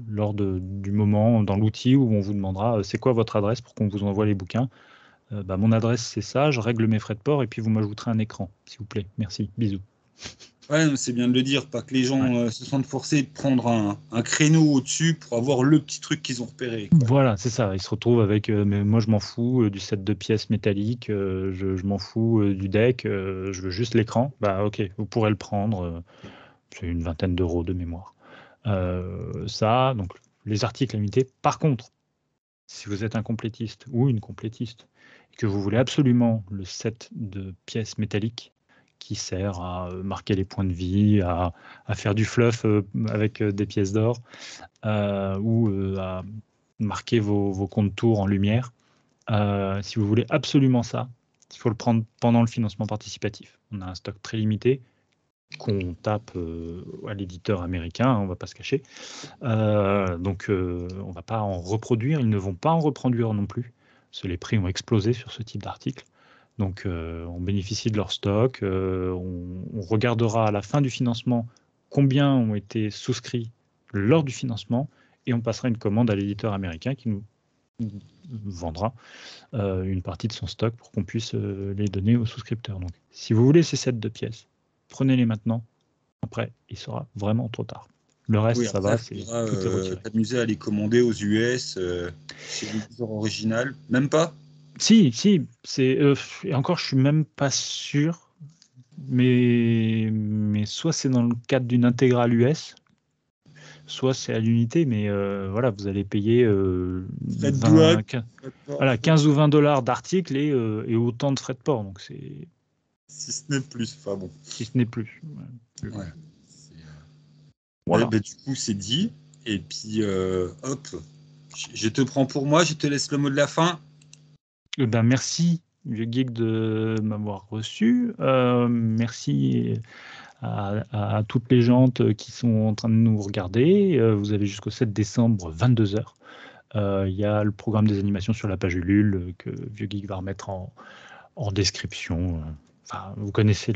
lors du moment dans l'outil où on vous demandera c'est quoi votre adresse pour qu'on vous envoie les bouquins. Mon adresse, c'est ça, je règle mes frais de port et puis vous m'ajouterez un écran, s'il vous plaît. Merci, bisous. Ouais, c'est bien de le dire, pas que les gens Ouais. se sentent forcés de prendre un créneau au-dessus pour avoir le petit truc qu'ils ont repéré, quoi. Voilà, c'est ça. Ils se retrouvent avec mais moi, je m'en fous du set de pièces métalliques, je m'en fous du deck, je veux juste l'écran. Bah, ok, vous pourrez le prendre. C'est une vingtaine d'euros de mémoire. Ça, donc les articles limités. Par contre, si vous êtes un complétiste ou une complétiste et que vous voulez absolument le set de pièces métalliques qui sert à marquer les points de vie, à faire du fluff avec des pièces d'or ou à marquer vos contours en lumière, si vous voulez absolument ça, il faut le prendre pendant le financement participatif. On a un stock très limité qu'on tape à l'éditeur américain, on ne va pas se cacher. Donc, on ne va pas en reproduire. Ils ne vont pas en reproduire non plus, parce que les prix ont explosé sur ce type d'article. Donc, on bénéficie de leur stock. On regardera à la fin du financement combien ont été souscrits lors du financement, et on passera une commande à l'éditeur américain qui nous vendra une partie de son stock pour qu'on puisse les donner aux souscripteurs. Donc, si vous voulez ces sets de pièces, prenez-les maintenant. Après, il sera vraiment trop tard. Le reste, Oui, ça après, va, il faudra tout est retiré. t'amuser à les commander aux US, chez l'éditeur original. Même pas? Si, et encore, je suis même pas sûr, mais soit c'est dans le cadre d'une intégrale US, soit c'est à l'unité, mais voilà, vous allez payer Frais de douane, 15 ou 20 dollars d'article et autant de frais de port, donc c'est si ce n'est plus. Enfin bon. si ce n'est plus. Ouais. Voilà. Du coup, c'est dit. Et puis, hop, je te prends pour moi, je te laisse le mot de la fin. Merci, vieux geek, de m'avoir reçu. Merci à toutes les gens qui sont en train de nous regarder. Vous avez jusqu'au 7 décembre, 22h. Il y a le programme des animations sur la page Ulule que Vieux Geek va remettre en description. Enfin, vous connaissez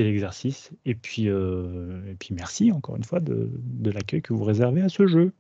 l'exercice. Et puis merci encore une fois de l'accueil que vous réservez à ce jeu.